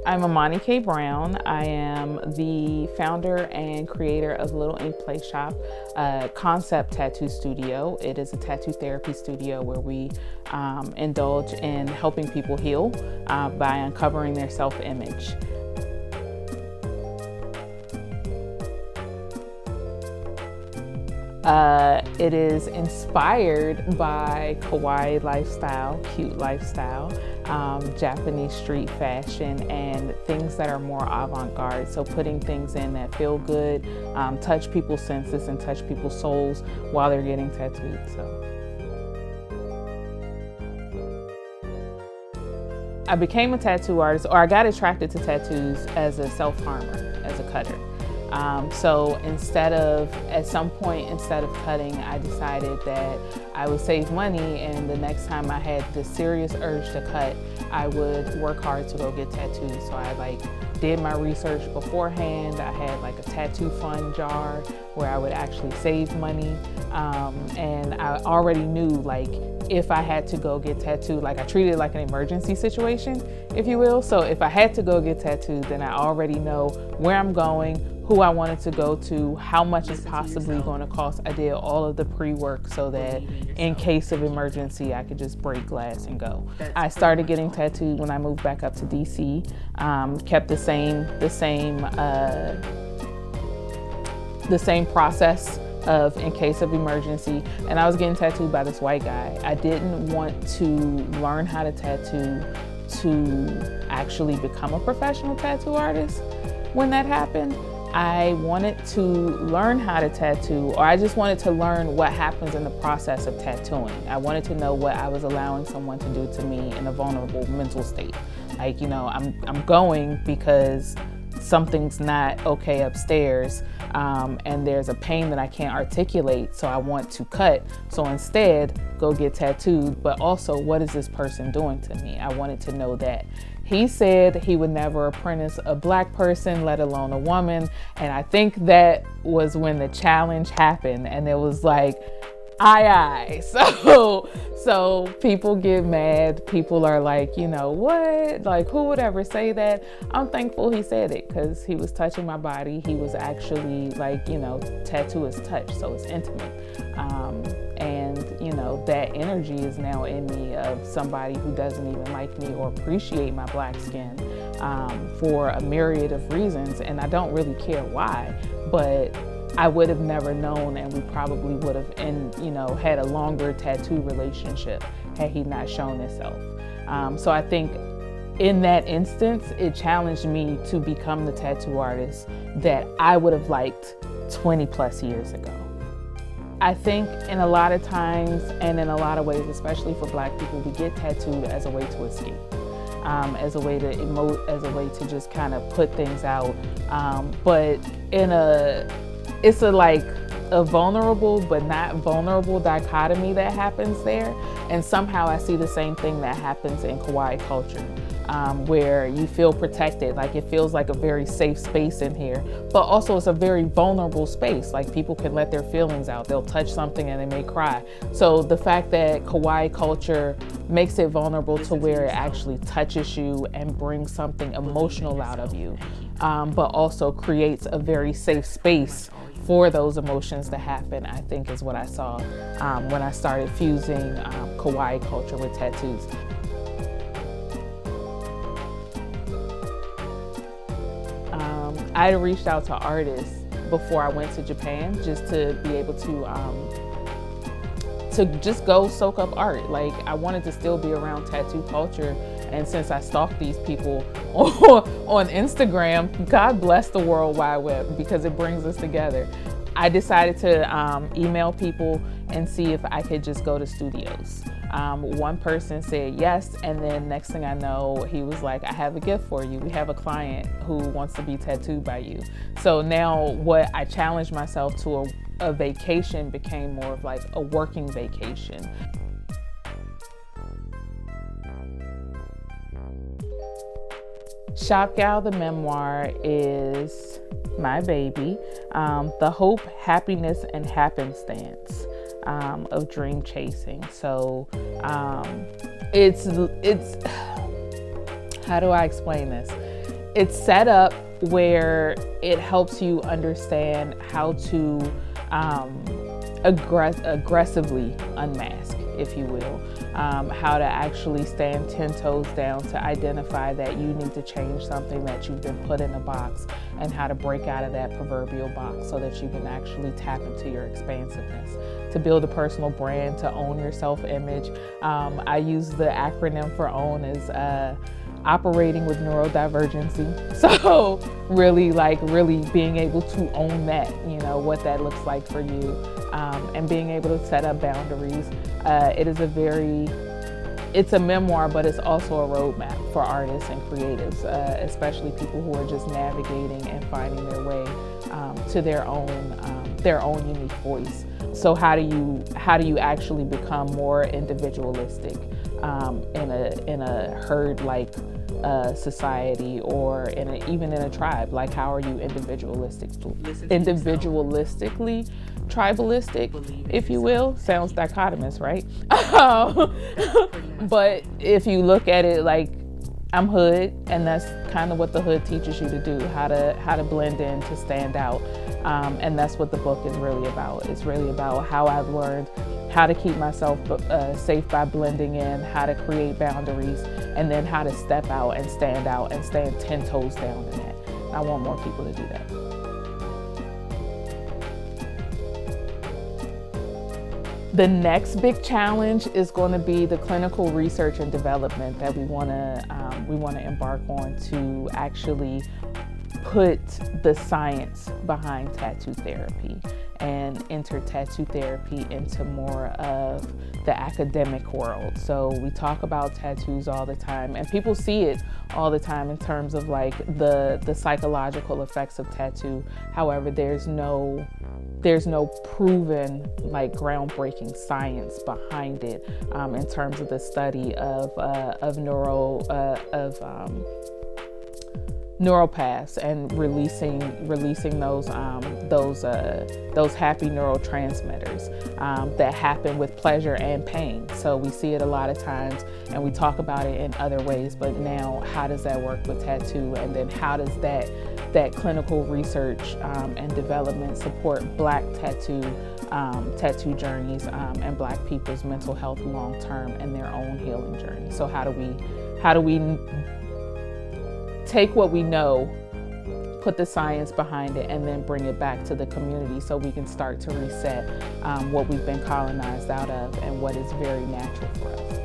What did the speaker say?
I'm Imani K. Brown. I am the founder and creator of Little Ink Play Shop, a concept tattoo studio. It is a tattoo therapy studio where we indulge in helping people heal by uncovering their self-image. It is inspired by Kawaii lifestyle, cute lifestyle, Japanese street fashion, and things that are more avant-garde. So putting things in that feel good, touch people's senses and touch people's souls while they're getting tattooed. So I became a tattoo artist, or I got attracted to tattoos as a self-harmer, as a cutter. So at some point, instead of cutting, I decided that I would save money, and the next time I had the serious urge to cut, I would work hard to go get tattoos. So I did my research beforehand. I had a tattoo fund jar where I would actually save money. And I already knew if I had to go get tattooed, I treated it like an emergency situation, if you will. So if I had to go get tattooed, then I already know where I'm going, who I wanted to go to, how much it's possibly going to cost. I did all of the pre-work so that in case of emergency, I could just break glass and go. I started getting tattooed when I moved back up to DC. Kept the same process of in case of emergency, and I was getting tattooed by this white guy. I didn't want to learn how to tattoo to actually become a professional tattoo artist. When that happened, I wanted to learn how to tattoo, or I just wanted to learn what happens in the process of tattooing. I wanted to know what I was allowing someone to do to me in a vulnerable mental state. I'm going because something's not okay upstairs, and there's a pain that I can't articulate, so I want to cut. So instead, go get tattooed, but also, what is this person doing to me? I wanted to know that. He said he would never apprentice a Black person, let alone a woman, and I think that was when the challenge happened, and it was aye. So people get mad. People are what? Who would ever say that? I'm thankful he said it, because he was touching my body. He was actually tattoo is touch, so it's intimate. And that energy is now in me of somebody who doesn't even like me or appreciate my Black skin for a myriad of reasons, and I don't really care why, but I would have never known, and we probably would have had a longer tattoo relationship had he not shown himself. So I think in that instance, it challenged me to become the tattoo artist that I would have liked 20 plus years ago. I think in a lot of times and in a lot of ways, especially for Black people, we get tattooed as a way to escape, as a way to emote, as a way to just kind of put things out. But it's a vulnerable but not vulnerable dichotomy that happens there. And somehow I see the same thing that happens in Kawaii culture, where you feel protected. It feels like a very safe space in here, but also it's a very vulnerable space. People can let their feelings out. They'll touch something and they may cry. So the fact that Kawaii culture makes it vulnerable to where it actually touches you and brings something emotional out of you, but also creates a very safe space for those emotions to happen, I think is what I saw when I started fusing Kawaii culture with tattoos. I had reached out to artists before I went to Japan just to be able to just go soak up art. I wanted to still be around tattoo culture, and since I stalk these people on Instagram, God bless the World Wide Web, because it brings us together. I decided to email people and see if I could just go to studios. One person said yes, and then next thing I know, he was like, I have a gift for you. We have a client who wants to be tattooed by you. So now what I challenged myself to a vacation became more of a working vacation. Shop Gal, the memoir, is my baby, the hope, happiness, and happenstance of dream chasing. So it's how do I explain this? it's set up where it helps you understand how to aggressively unmask, if you will, how to actually stand 10 toes down to identify that you need to change something that you've been put in a box, and how to break out of that proverbial box so that you can actually tap into your expansiveness, to build a personal brand, to own your self-image. I use the acronym for OWN as operating with neurodivergency. So really being able to own that, you know, what that looks like for you, and being able to set up boundaries. It's a memoir, but it's also a roadmap for artists and creatives, especially people who are just navigating and finding their way to their own unique voice. So how do you actually become more individualistic in a herd like society, or even in a tribe? Like, how are you individualistically tribalistic, if you will? Sounds dichotomous, right? But if you look at it like, I'm hood, and that's kind of what the hood teaches you to do, how to blend in, to stand out. And that's what the book is really about. It's really about how I've learned how to keep myself safe by blending in, how to create boundaries, and then how to step out and stand 10 toes down in that. I want more people to do that. The next big challenge is going to be the clinical research and development that we want to embark on, to actually put the science behind tattoo therapy and enter tattoo therapy into more of the academic world. So we talk about tattoos all the time, and people see it all the time in terms of like the psychological effects of tattoo. However, there's no proven, like, groundbreaking science behind it in terms of the study of neuropaths and releasing those happy neurotransmitters that happen with pleasure and pain. So we see it a lot of times, and we talk about it in other ways, but now how does that work with tattoo? And then how does that clinical research and development support Black tattoo journeys and Black people's mental health long term and their own healing journey? So how do we take what we know, put the science behind it, and then bring it back to the community so we can start to reset what we've been colonized out of and what is very natural for us?